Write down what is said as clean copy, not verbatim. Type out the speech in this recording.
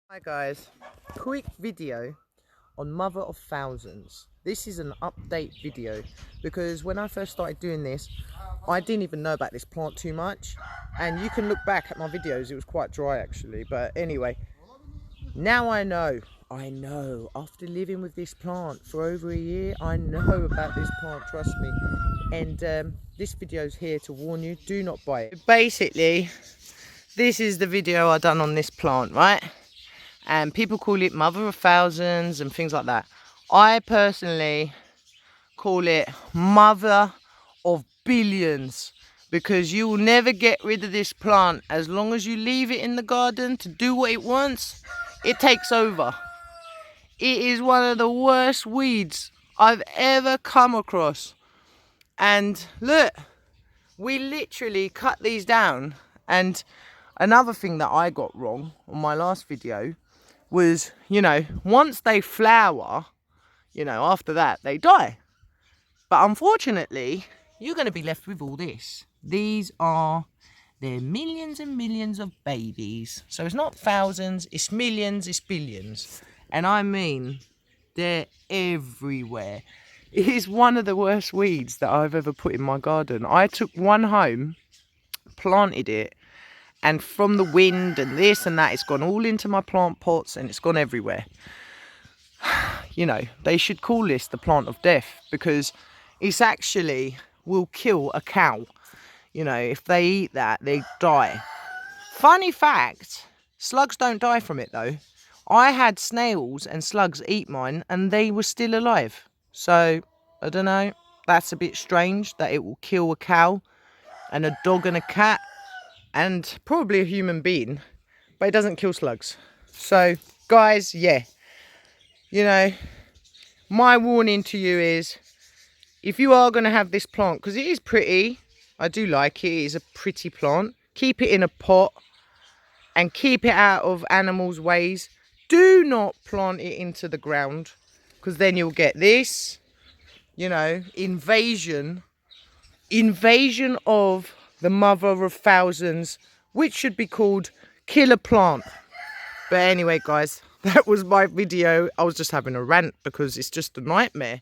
Hi guys, quick video on Mother of Thousands. This is an update video because when I first started doing this, I didn't even know about this plant too much, and you can look back at my videos, it was quite dry actually, but anyway, now I know after living with this plant for over a year, I know about this plant, trust me. And this video is here to warn you, do not buy it. Basically, this is the video I done on this plant, right? And people call it Mother of Thousands and things like that. I personally call it Mother of Billions, because you will never get rid of this plant. As long as you leave it in the garden to do what it wants, it takes over. It is one of the worst weeds I've ever come across. And look, we literally cut these down. And another thing that I got wrong on my last video was, once they flower, after that they die. But unfortunately, you're going to be left with all this. They're millions and millions of babies. So it's not thousands, it's millions, it's billions. And I mean, they're everywhere. It is one of the worst weeds that I've ever put in my garden. I took one home, planted it, and from the wind and this and that, it's gone all into my plant pots and it's gone everywhere. They should call this the plant of death, because it's actually will kill a cow. If they eat that, they die. Funny fact, slugs don't die from it though. I had snails and slugs eat mine and they were still alive. So, I don't know, that's a bit strange that it will kill a cow and a dog and a cat and probably a human being, but it doesn't kill slugs. So guys, my warning to you is, if you are going to have this plant, because it is pretty, I do like it, it is a pretty plant, keep it in a pot and keep it out of animals' ways. Do not plant it into the ground, because then you'll get this, invasion of the Mother of Thousands, which should be called Killer Plant. But anyway guys, that was my video. I was just having a rant because it's just a nightmare.